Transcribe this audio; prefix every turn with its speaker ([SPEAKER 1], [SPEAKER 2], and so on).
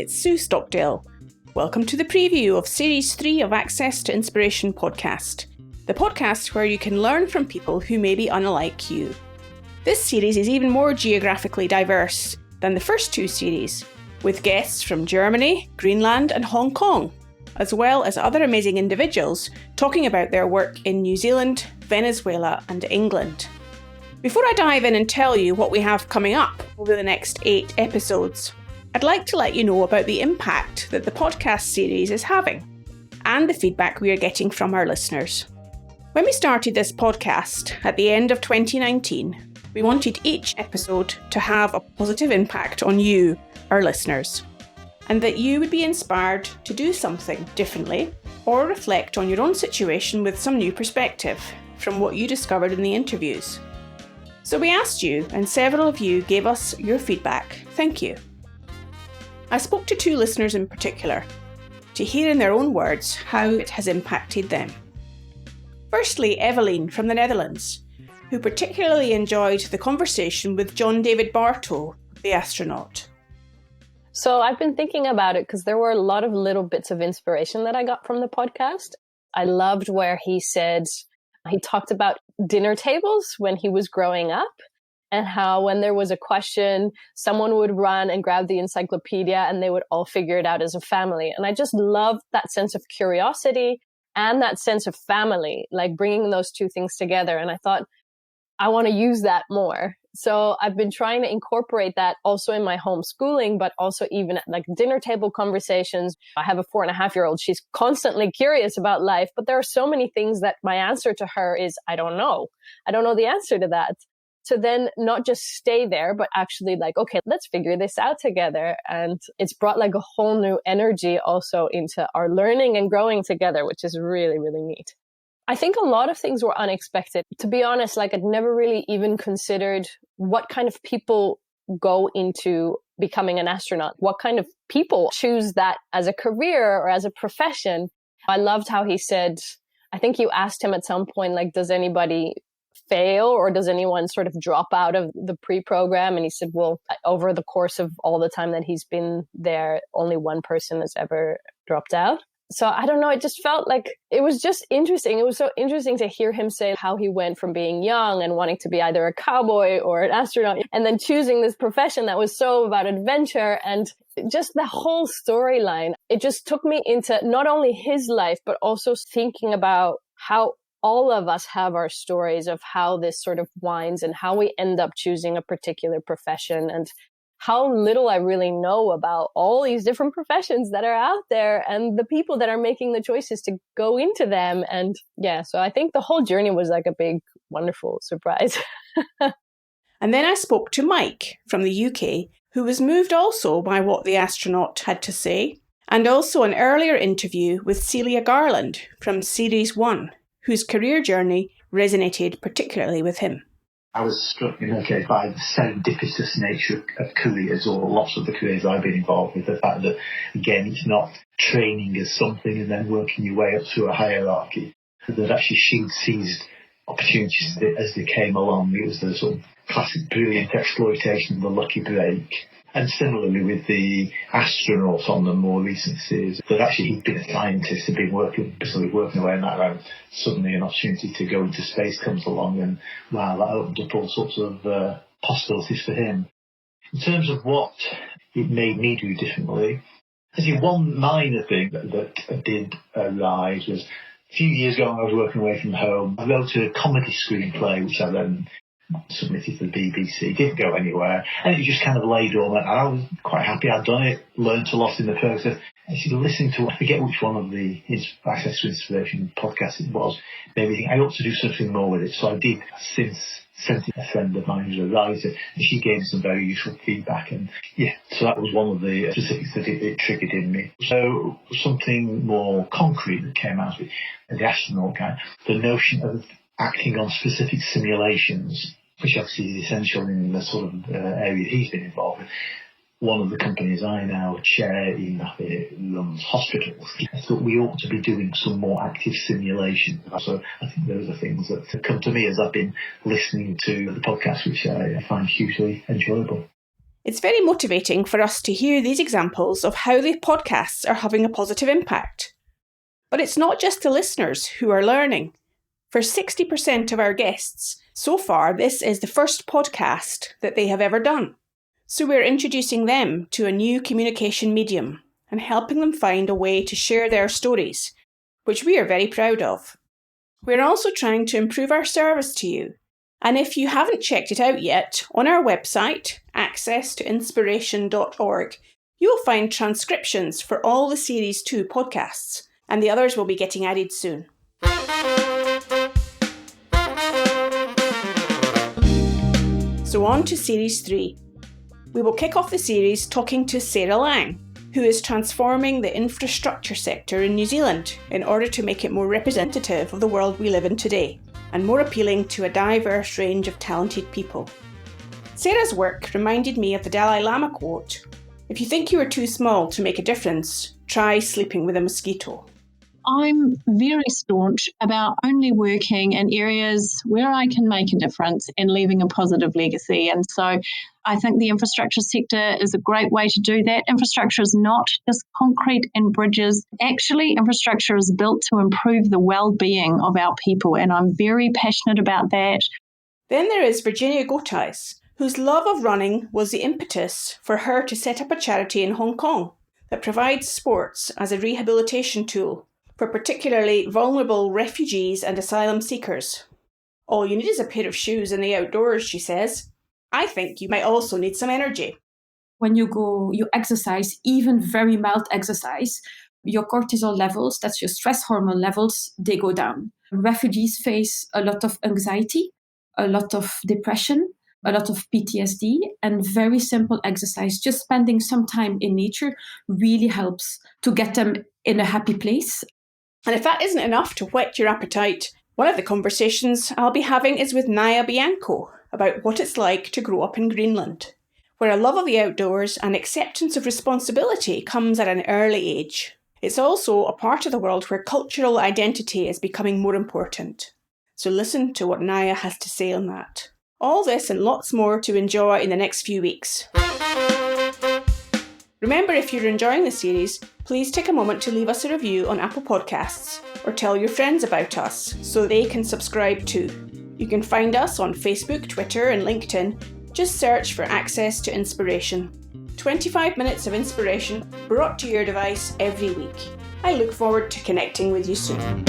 [SPEAKER 1] it's Sue Stockdale. Welcome to the preview of Series 3 of Access to Inspiration podcast, the podcast where you can learn from people who may be unlike you. This series is even more geographically diverse than the first two series, with guests from Germany, Greenland and Hong Kong, as well as other amazing individuals talking about their work in New Zealand, Venezuela and England. Before I dive in and tell you what we have coming up over the next 8 episodes, I'd like to let you know about the impact that the podcast series is having and the feedback we are getting from our listeners. When we started this podcast at the end of 2019, we wanted each episode to have a positive impact on you, our listeners, and that you would be inspired to do something differently or reflect on your own situation with some new perspective from what you discovered in the interviews. So we asked you, and several of you gave us your feedback. Thank you. I spoke to 2 listeners in particular to hear in their own words how it has impacted them. Firstly, Evelyn from the Netherlands, who particularly enjoyed the conversation with John David Bartow, the astronaut.
[SPEAKER 2] So I've been thinking about it because there were a lot of little bits of inspiration that I got from the podcast. I loved where he talked about dinner tables when he was growing up and how when there was a question, someone would run and grab the encyclopedia and they would all figure it out as a family. And I just loved that sense of curiosity and that sense of family, like bringing those two things together. And I thought, I want to use that more. So I've been trying to incorporate that also in my homeschooling, but also even at like dinner table conversations. I have a 4.5-year-old. She's constantly curious about life, but there are so many things that my answer to her is, I don't know. I don't know the answer to that. So then not just stay there, but actually like, okay, let's figure this out together. And it's brought like a whole new energy also into our learning and growing together, which is really, really neat. I think a lot of things were unexpected. To be honest, like I'd never really even considered what kind of people go into becoming an astronaut, what kind of people choose that as a career or as a profession. I loved how he said, I think you asked him at some point, like, does anybody fail or does anyone sort of drop out of the pre-program? And he said, well, over the course of all the time that he's been there, only one person has ever dropped out. So I don't know, it just felt like it was just interesting. It was so interesting to hear him say how he went from being young and wanting to be either a cowboy or an astronaut and then choosing this profession that was so about adventure and just the whole storyline. It just took me into not only his life, but also thinking about how all of us have our stories of how this sort of winds and how we end up choosing a particular profession and how little I really know about all these different professions that are out there and the people that are making the choices to go into them. And yeah, so I think the whole journey was like a big, wonderful surprise.
[SPEAKER 1] And then I spoke to Mike from the UK, who was moved also by what the astronaut had to say, and also an earlier interview with Celia Garland from Series 1, whose career journey resonated particularly with him.
[SPEAKER 3] I was struck by the serendipitous nature of careers, or lots of the careers I've been involved with. The fact that, again, it's not training as something and then working your way up through a hierarchy. That actually she seized opportunities as they came along. It was the sort of classic brilliant exploitation of the lucky break. And similarly with the astronaut on the more recent series, that actually he'd been a scientist, had been working away in that round. Suddenly an opportunity to go into space comes along, and wow, that opened up all sorts of possibilities for him. In terms of what it made me do differently, I think one minor thing that did arise was a few years ago when I was working away from home, I wrote a comedy screenplay, which I then submitted to the BBC, didn't go anywhere, and it just kind of lay dormant. And I was quite happy I'd done it, learned a lot in the process. Actually, listening to, I forget which one of the Access to Inspiration podcasts it was, made me think I ought to do something more with it. So I did since sent it to a friend of mine who's a writer, and she gave me some very useful feedback. And yeah, so that was one of the specifics that it triggered in me. So something more concrete that came out of it, the astronaut guy, the notion of acting on specific simulations, which obviously is essential in the sort of area he's been involved with. One of the companies I now chair in runs hospitals. I thought we ought to be doing some more active simulation. So I think those are things that come to me as I've been listening to the podcast, which I find hugely enjoyable.
[SPEAKER 1] It's very motivating for us to hear these examples of how the podcasts are having a positive impact. But it's not just the listeners who are learning. For 60% of our guests, so far this is the first podcast that they have ever done. So we're introducing them to a new communication medium and helping them find a way to share their stories, which we are very proud of. We're also trying to improve our service to you. And if you haven't checked it out yet, on our website, accesstoinspiration.org, you'll find transcriptions for all the Series 2 podcasts, and the others will be getting added soon. So on to Series 3. We will kick off the series talking to Sarah Lang, who is transforming the infrastructure sector in New Zealand in order to make it more representative of the world we live in today, and more appealing to a diverse range of talented people. Sarah's work reminded me of the Dalai Lama quote, "If you think you are too small to make a difference, try sleeping with a mosquito."
[SPEAKER 4] I'm very staunch about only working in areas where I can make a difference and leaving a positive legacy. And so I think the infrastructure sector is a great way to do that. Infrastructure is not just concrete and bridges. Actually, infrastructure is built to improve the well-being of our people, and I'm very passionate about that.
[SPEAKER 1] Then there is Virginie Goethais, whose love of running was the impetus for her to set up a charity in Hong Kong that provides sports as a rehabilitation tool for particularly vulnerable refugees and asylum seekers. All you need is a pair of shoes in the outdoors, she says. I think you might also need some energy.
[SPEAKER 5] When you exercise, even very mild exercise, your cortisol levels, that's your stress hormone levels, they go down. Refugees face a lot of anxiety, a lot of depression, a lot of PTSD, and very simple exercise. Just spending some time in nature really helps to get them in a happy place.
[SPEAKER 1] And if that isn't enough to whet your appetite, one of the conversations I'll be having is with Nauja Bianco about what it's like to grow up in Greenland, where a love of the outdoors and acceptance of responsibility comes at an early age. It's also a part of the world where cultural identity is becoming more important. So listen to what Nauja has to say on that. All this and lots more to enjoy in the next few weeks. Remember, if you're enjoying the series, please take a moment to leave us a review on Apple Podcasts or tell your friends about us so they can subscribe too. You can find us on Facebook, Twitter and LinkedIn. Just search for Access to Inspiration. 25 minutes of inspiration brought to your device every week. I look forward to connecting with you soon.